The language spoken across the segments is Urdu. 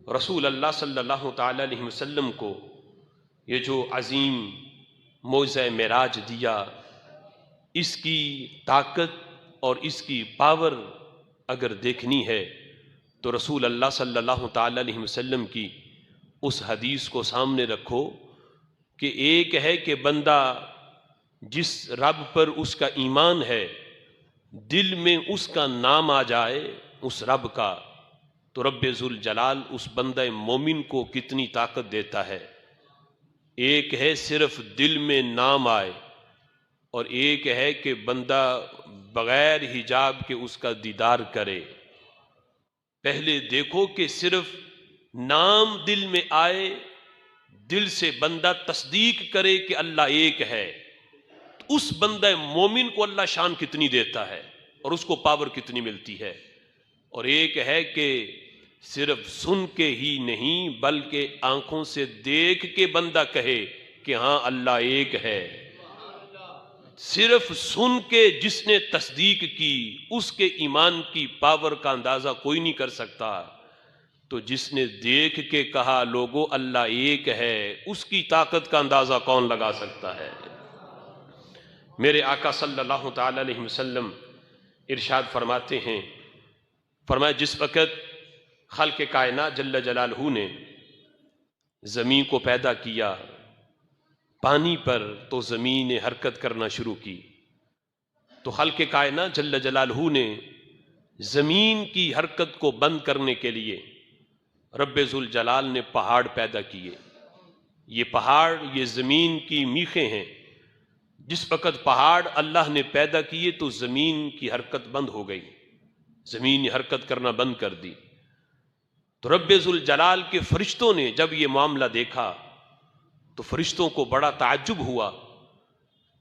رسول اللہ صلی اللہ تعالی علیہ وسلم کو یہ جو عظیم معجزہ معراج دیا، اس کی طاقت اور اس کی پاور اگر دیکھنی ہے تو رسول اللہ صلی اللہ تعالی علیہ وسلم کی اس حدیث کو سامنے رکھو کہ ایک ہے کہ بندہ جس رب پر اس کا ایمان ہے، دل میں اس کا نام آ جائے اس رب کا، تو رب ذوالجلال اس بندہ مومن کو کتنی طاقت دیتا ہے۔ ایک ہے صرف دل میں نام آئے، اور ایک ہے کہ بندہ بغیر حجاب کے اس کا دیدار کرے۔ پہلے دیکھو کہ صرف نام دل میں آئے، دل سے بندہ تصدیق کرے کہ اللہ ایک ہے، تو اس بندہ مومن کو اللہ شان کتنی دیتا ہے اور اس کو پاور کتنی ملتی ہے۔ اور ایک ہے کہ صرف سن کے ہی نہیں بلکہ آنکھوں سے دیکھ کے بندہ کہے کہ ہاں اللہ ایک ہے۔ صرف سن کے جس نے تصدیق کی اس کے ایمان کی پاور کا اندازہ کوئی نہیں کر سکتا، تو جس نے دیکھ کے کہا لوگو اللہ ایک ہے، اس کی طاقت کا اندازہ کون لگا سکتا ہے۔ میرے آقا صلی اللہ تعالی علیہ وسلم ارشاد فرماتے ہیں، فرمایا جس وقت خلق کائنات جل جلالہ نے زمین کو پیدا کیا پانی پر، تو زمین نے حرکت کرنا شروع کی، تو خلق کائنات جل جلالہ نے زمین کی حرکت کو بند کرنے کے لیے رب ذوالجلال نے پہاڑ پیدا کیے۔ یہ پہاڑ یہ زمین کی میخیں ہیں۔ جس وقت پہاڑ اللہ نے پیدا کیے تو زمین کی حرکت بند ہو گئی، زمین نے حرکت کرنا بند کر دی۔ تو رب ذوالجلال کے فرشتوں نے جب یہ معاملہ دیکھا تو فرشتوں کو بڑا تعجب ہوا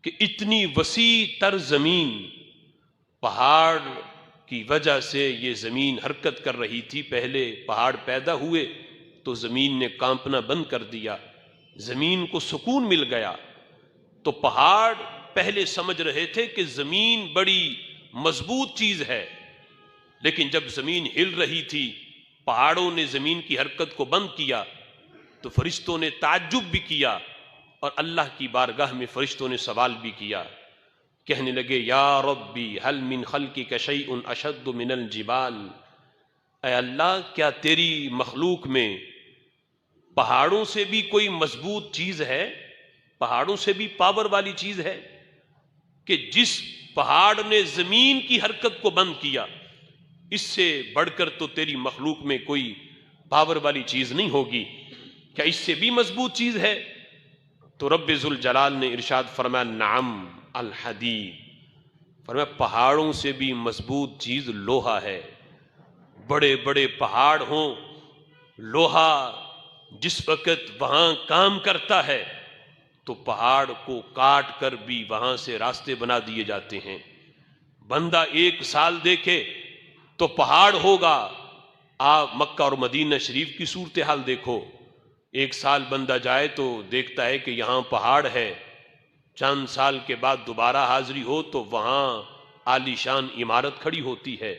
کہ اتنی وسیع تر زمین، پہاڑ کی وجہ سے یہ زمین حرکت کر رہی تھی، پہلے پہاڑ پیدا ہوئے تو زمین نے کانپنا بند کر دیا، زمین کو سکون مل گیا۔ تو پہاڑ پہلے سمجھ رہے تھے کہ زمین بڑی مضبوط چیز ہے، لیکن جب زمین ہل رہی تھی، پہاڑوں نے زمین کی حرکت کو بند کیا، تو فرشتوں نے تعجب بھی کیا، اور اللہ کی بارگاہ میں فرشتوں نے سوال بھی کیا، کہنے لگے یا ربی هل من خلقک شیء اشد من الجبال، اے اللہ کیا تیری مخلوق میں پہاڑوں سے بھی کوئی مضبوط چیز ہے، پہاڑوں سے بھی پاور والی چیز ہے، کہ جس پہاڑ نے زمین کی حرکت کو بند کیا، اس سے بڑھ کر تو تیری مخلوق میں کوئی پاور والی چیز نہیں ہوگی، کیا اس سے بھی مضبوط چیز ہے؟ تو رب ذوالجلال نے ارشاد فرمایا نعم الحدید، فرمایا پہاڑوں سے بھی مضبوط چیز لوہا ہے۔ بڑے بڑے پہاڑ ہوں، لوہا جس وقت وہاں کام کرتا ہے تو پہاڑ کو کاٹ کر بھی وہاں سے راستے بنا دیے جاتے ہیں۔ بندہ 1 سال دیکھے تو پہاڑ ہوگا، آپ مکہ اور مدینہ شریف کی صورتحال دیکھو، 1 سال بندہ جائے تو دیکھتا ہے کہ یہاں پہاڑ ہے، چند سال کے بعد دوبارہ حاضری ہو تو وہاں عالی شان عمارت کھڑی ہوتی ہے۔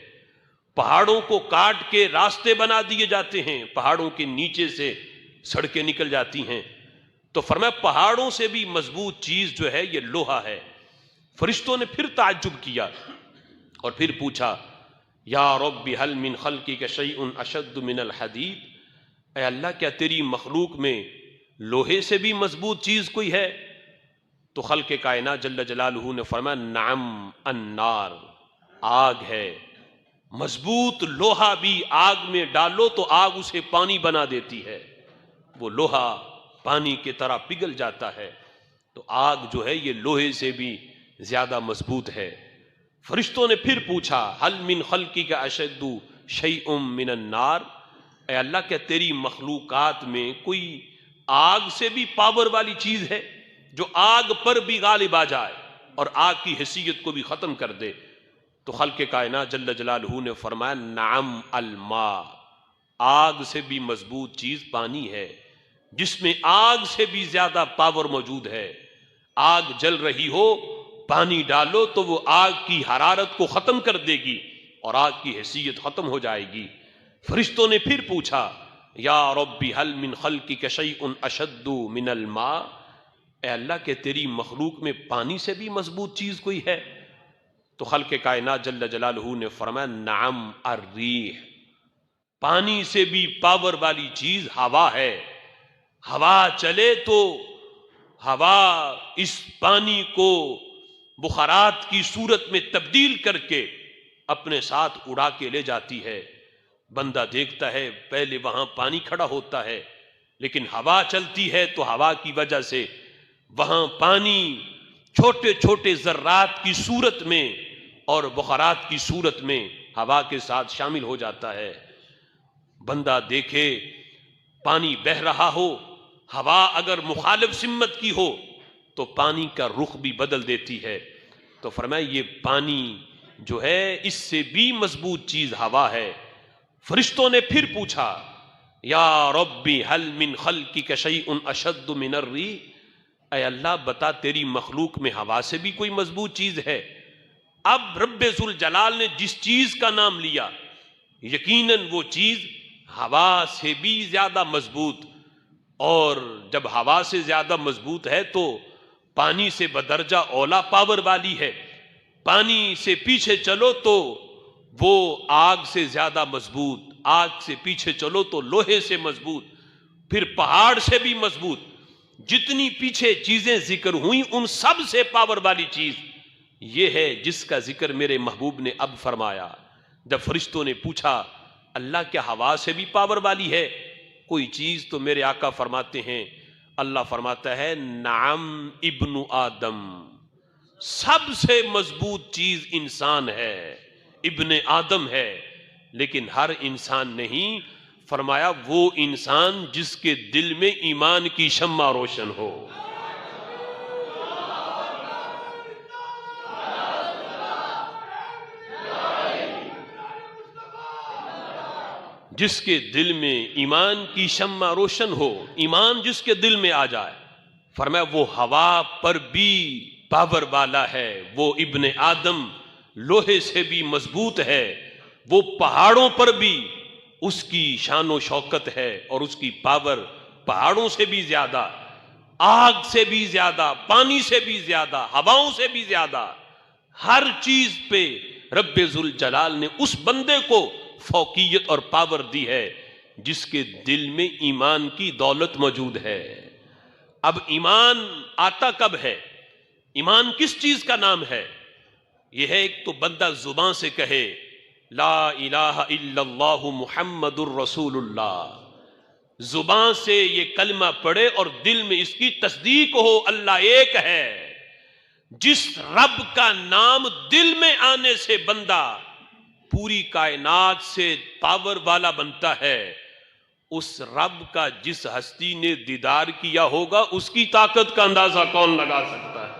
پہاڑوں کو کاٹ کے راستے بنا دیے جاتے ہیں، پہاڑوں کے نیچے سے سڑکیں نکل جاتی ہیں۔ تو فرمایا پہاڑوں سے بھی مضبوط چیز جو ہے یہ لوہا ہے۔ فرشتوں نے پھر تعجب کیا اور پھر پوچھا یا رب هل من خلقک شیء اشد من الحدید، اے اللہ کیا تیری مخلوق میں لوہے سے بھی مضبوط چیز کوئی ہے؟ تو خلق کائنات جل جلالہ نے فرمایا نعم النار، آگ ہے۔ مضبوط لوہا بھی آگ میں ڈالو تو آگ اسے پانی بنا دیتی ہے، وہ لوہا پانی کی طرح پگھل جاتا ہے، تو آگ جو ہے یہ لوہے سے بھی زیادہ مضبوط ہے۔ فرشتوں نے پھر پوچھا هل من خلقک اشد شیء من النار، اے اللہ کیا تیری مخلوقات میں کوئی آگ سے بھی پاور والی چیز ہے جو آگ پر بھی غالب آ جائے اور آگ کی حیثیت کو بھی ختم کر دے؟ تو خلق کائنات جل جلالہ نے فرمایا نعم الماء، آگ سے بھی مضبوط چیز پانی ہے، جس میں آگ سے بھی زیادہ پاور موجود ہے۔ آگ جل رہی ہو، پانی ڈالو تو وہ آگ کی حرارت کو ختم کر دے گی اور آگ کی حیثیت ختم ہو جائے گی۔ فرشتوں نے پھر پوچھا یا ربی حل من خلقک شیء اشد من الماء، اے اللہ کہ تیری مخلوق میں پانی سے بھی مضبوط چیز کوئی ہے؟ تو خالق کائنات جل جلالہ نے فرمایا نعم الریح، پانی سے بھی پاور والی چیز ہوا ہے۔ ہوا چلے تو ہوا اس پانی کو بخارات کی صورت میں تبدیل کر کے اپنے ساتھ اڑا کے لے جاتی ہے۔ بندہ دیکھتا ہے پہلے وہاں پانی کھڑا ہوتا ہے، لیکن ہوا چلتی ہے تو ہوا کی وجہ سے وہاں پانی چھوٹے چھوٹے ذرات کی صورت میں اور بخارات کی صورت میں ہوا کے ساتھ شامل ہو جاتا ہے۔ بندہ دیکھے پانی بہہ رہا ہو، ہوا اگر مخالف سمت کی ہو تو پانی کا رخ بھی بدل دیتی ہے۔ تو فرمایا یہ پانی جو ہے اس سے بھی مضبوط چیز ہوا ہے۔ فرشتوں نے پھر پوچھا یا ربی حل من خلقک شیء اشد من الریح، اے اللہ بتا تیری مخلوق میں ہوا سے بھی کوئی مضبوط چیز ہے؟ اب رب ذوالجلال نے جس چیز کا نام لیا یقیناً وہ چیز ہوا سے بھی زیادہ مضبوط، اور جب ہوا سے زیادہ مضبوط ہے تو پانی سے بدرجہ اولا پاور والی ہے۔ پانی سے پیچھے چلو تو وہ آگ سے زیادہ مضبوط، آگ سے پیچھے چلو تو لوہے سے مضبوط، پھر پہاڑ سے بھی مضبوط۔ جتنی پیچھے چیزیں ذکر ہوئیں ان سب سے پاور والی چیز یہ ہے جس کا ذکر میرے محبوب نے اب فرمایا۔ جب فرشتوں نے پوچھا اللہ کیا ہوا سے بھی پاور والی ہے کوئی چیز؟ تو میرے آقا فرماتے ہیں، اللہ فرماتا ہے نعم ابن آدم، سب سے مضبوط چیز انسان ہے، ابن آدم ہے، لیکن ہر انسان نہیں، فرمایا وہ انسان جس کے دل میں ایمان کی شمع روشن ہو۔ جس کے دل میں ایمان کی شمع روشن ہو، ایمان جس کے دل میں آ جائے، فرمایا وہ ہوا پر بھی پاور والا ہے، وہ ابن آدم لوہے سے بھی مضبوط ہے، وہ پہاڑوں پر بھی اس کی شان و شوکت ہے اور اس کی پاور پہاڑوں سے بھی زیادہ، آگ سے بھی زیادہ، پانی سے بھی زیادہ، ہواؤں سے بھی زیادہ، ہر چیز پہ رب ذوالجلال نے اس بندے کو فوقیت اور پاور دی ہے جس کے دل میں ایمان کی دولت موجود ہے۔ اب ایمان آتا کب ہے؟ ایمان کس چیز کا نام ہے؟ یہ ہے ایک تو بندہ زبان سے کہے لا الہ الا اللہ محمد الرسول اللہ، زبان سے یہ کلمہ پڑھے اور دل میں اس کی تصدیق ہو اللہ ایک ہے۔ جس رب کا نام دل میں آنے سے بندہ پوری کائنات سے پاور والا بنتا ہے، اس رب کا جس ہستی نے دیدار کیا ہوگا اس کی طاقت کا اندازہ کون لگا سکتا ہے؟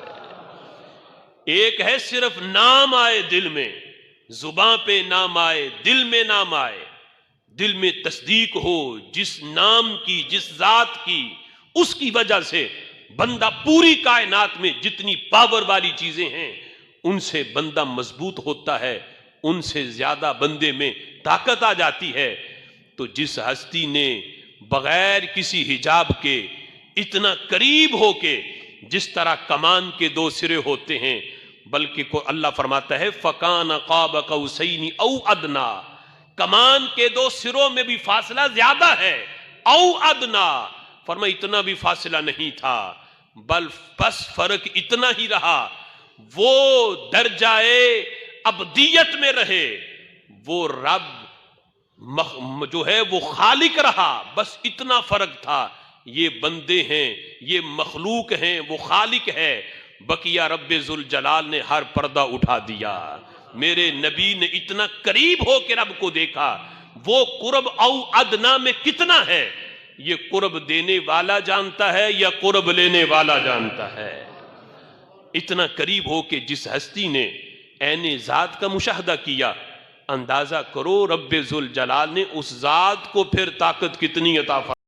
ایک ہے صرف نام آئے دل میں، زباں پہ نام آئے، دل میں نام آئے، دل میں تصدیق ہو جس نام کی، جس ذات کی، اس کی وجہ سے بندہ پوری کائنات میں جتنی پاور والی چیزیں ہیں ان سے بندہ مضبوط ہوتا ہے، ان سے زیادہ بندے میں طاقت آ جاتی ہے۔ تو جس ہستی نے بغیر کسی حجاب کے اتنا قریب ہو کے، جس طرح کمان کے دو سرے ہوتے ہیں، بلکہ اللہ فرماتا ہے فَكَانَ قَابَ قَوْسَيْنِ أَوْ أَدْنَىٰ، کمان کے دو سروں میں بھی فاصلہ زیادہ ہے، او ادنا، فرمایا اتنا بھی فاصلہ نہیں تھا، بس فرق اتنا ہی رہا، وہ درجۂ ابدیت میں رہے، وہ رب جو ہے وہ خالق رہا، بس اتنا فرق تھا۔ یہ بندے ہیں، یہ مخلوق ہیں، وہ خالق ہے، بقیہ رب ذوالجلال نے ہر پردہ اٹھا دیا۔ میرے نبی نے اتنا قریب ہو کے رب کو دیکھا، وہ قرب او ادنا میں کتنا ہے یہ قرب دینے والا جانتا ہے یا قرب لینے والا جانتا ہے؟ اتنا قریب ہو کے جس ہستی نے عین ذات کا مشاہدہ کیا، اندازہ کرو رب ذوالجلال نے اس ذات کو پھر طاقت کتنی عطا فرمائی۔